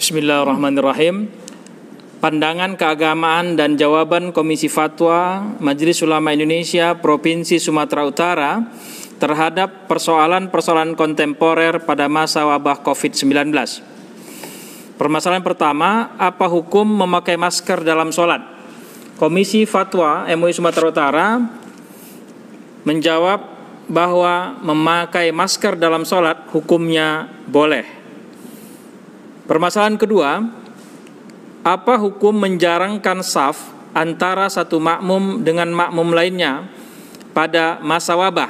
Bismillahirrahmanirrahim. Pandangan keagamaan dan jawaban Komisi Fatwa Majelis Ulama Indonesia Provinsi Sumatera Utara terhadap persoalan-persoalan kontemporer pada masa wabah COVID-19. Permasalahan pertama, apa hukum memakai masker dalam sholat? Komisi Fatwa MUI Sumatera Utara menjawab bahwa memakai masker dalam sholat hukumnya boleh. Permasalahan kedua, apa hukum menjarangkan saf antara satu makmum dengan makmum lainnya pada masa wabah?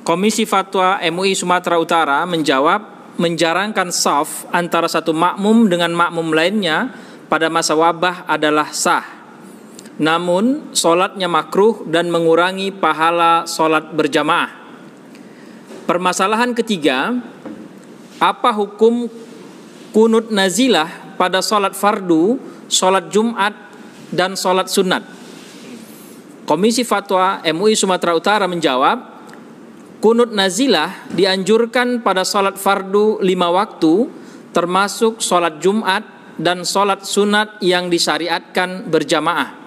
Komisi Fatwa MUI Sumatera Utara menjawab menjarangkan saf antara satu makmum dengan makmum lainnya pada masa wabah adalah sah. Namun, sholatnya makruh dan mengurangi pahala sholat berjamaah. Permasalahan ketiga, apa hukum kunut nazilah pada sholat fardu, sholat Jumat, dan sholat sunat? Komisi Fatwa MUI Sumatera Utara menjawab, kunut nazilah dianjurkan pada sholat fardu 5 waktu, termasuk sholat Jumat dan sholat sunat yang disyariatkan berjamaah.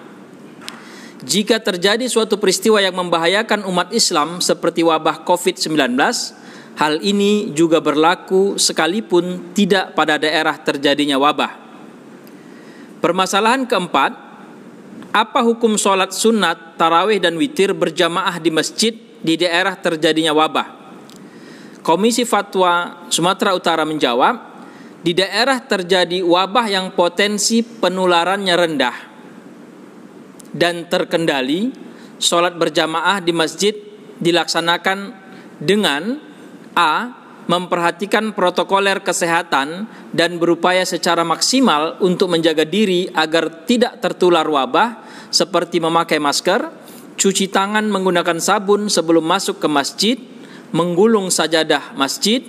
Jika terjadi suatu peristiwa yang membahayakan umat Islam seperti wabah COVID-19, hal ini juga berlaku sekalipun tidak pada daerah terjadinya wabah. Permasalahan keempat, apa hukum sholat sunat, tarawih dan witir berjamaah di masjid di daerah terjadinya wabah? Komisi Fatwa Sumatera Utara menjawab, di daerah terjadi wabah yang potensi penularannya rendah dan terkendali, sholat berjamaah di masjid dilaksanakan dengan A. Memperhatikan protokoler kesehatan dan berupaya secara maksimal untuk menjaga diri agar tidak tertular wabah seperti memakai masker, cuci tangan menggunakan sabun sebelum masuk ke masjid, menggulung sajadah masjid,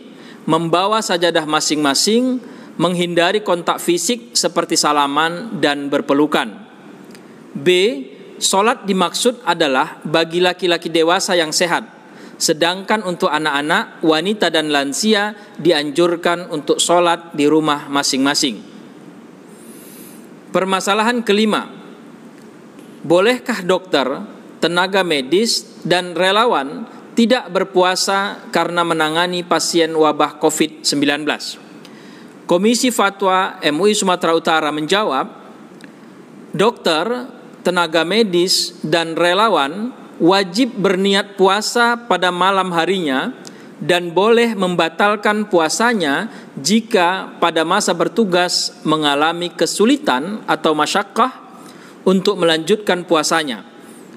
membawa sajadah masing-masing, menghindari kontak fisik seperti salaman dan berpelukan. B. Sholat dimaksud adalah bagi laki-laki dewasa yang sehat, sedangkan untuk anak-anak, wanita dan lansia dianjurkan untuk sholat di rumah masing-masing. Permasalahan kelima, bolehkah dokter, tenaga medis, dan relawan tidak berpuasa karena menangani pasien wabah COVID-19? Komisi Fatwa MUI Sumatera Utara menjawab, dokter, tenaga medis, dan relawan wajib berniat puasa pada malam harinya dan boleh membatalkan puasanya jika pada masa bertugas mengalami kesulitan atau masyakkah untuk melanjutkan puasanya,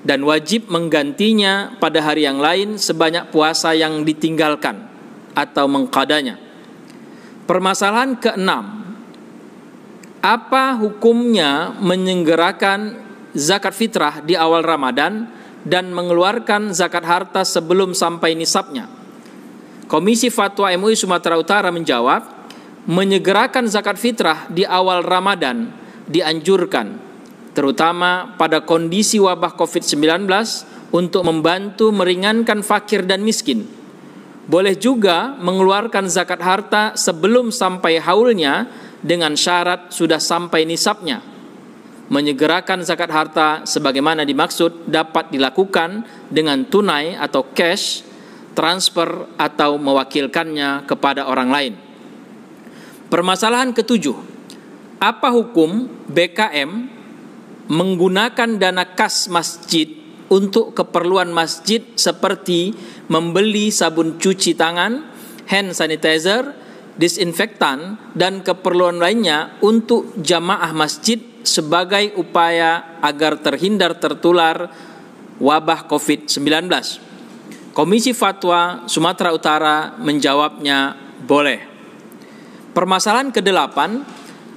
dan wajib menggantinya pada hari yang lain sebanyak puasa yang ditinggalkan atau mengqadanya. Permasalahan keenam, apa hukumnya menyelenggarakan zakat fitrah di awal Ramadan dan mengeluarkan zakat harta sebelum sampai nisabnya? Komisi Fatwa MUI Sumatera Utara menjawab, menyegerakan zakat fitrah di awal Ramadan dianjurkan, terutama pada kondisi wabah COVID-19 untuk membantu meringankan fakir dan miskin. Boleh juga mengeluarkan zakat harta sebelum sampai haulnya dengan syarat sudah sampai nisabnya. Menyegerakan zakat harta sebagaimana dimaksud dapat dilakukan dengan tunai atau cash, transfer, atau mewakilkannya kepada orang lain. Permasalahan ketujuh, apa hukum BKM menggunakan dana kas masjid untuk keperluan masjid seperti membeli sabun cuci tangan, hand sanitizer, disinfektan, dan keperluan lainnya untuk jamaah masjid sebagai upaya agar terhindar tertular wabah COVID-19? Komisi Fatwa Sumatera Utara menjawabnya boleh. Permasalahan kedelapan,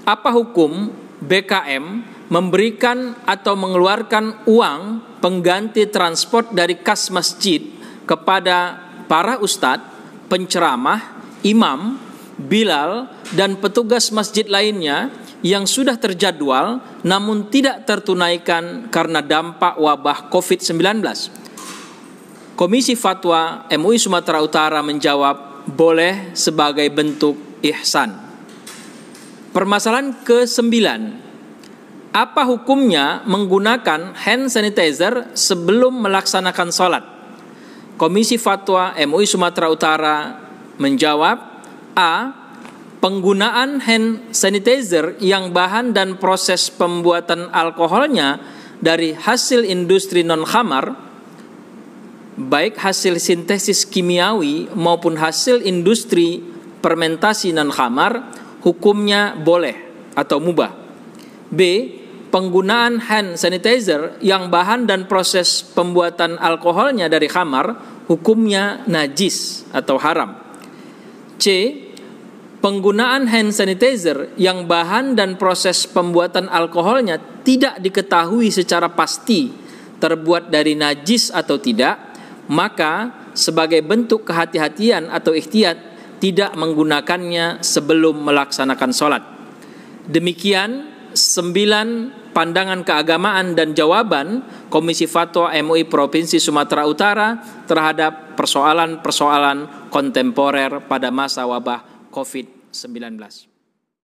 apa hukum BKM memberikan atau mengeluarkan uang pengganti transport dari kas masjid kepada para ustadz, penceramah, imam, bilal, dan petugas masjid lainnya yang sudah terjadwal namun tidak tertunaikan karena dampak wabah COVID-19? Komisi Fatwa MUI Sumatera Utara menjawab boleh sebagai bentuk ihsan. Permasalahan ke-9. Apa hukumnya menggunakan hand sanitizer sebelum melaksanakan sholat? Komisi Fatwa MUI Sumatera Utara menjawab, A. Penggunaan hand sanitizer yang bahan dan proses pembuatan alkoholnya dari hasil industri non-khamar, baik hasil sintesis kimiawi maupun hasil industri fermentasi non-khamar, hukumnya boleh atau mubah. B. Penggunaan hand sanitizer yang bahan dan proses pembuatan alkoholnya dari khamar, hukumnya najis atau haram. C. Penggunaan hand sanitizer yang bahan dan proses pembuatan alkoholnya tidak diketahui secara pasti terbuat dari najis atau tidak, maka sebagai bentuk kehati-hatian atau ikhtiyat tidak menggunakannya sebelum melaksanakan sholat. Demikian 9 pandangan keagamaan dan jawaban Komisi Fatwa MUI Provinsi Sumatera Utara terhadap persoalan-persoalan kontemporer pada masa wabah COVID-19.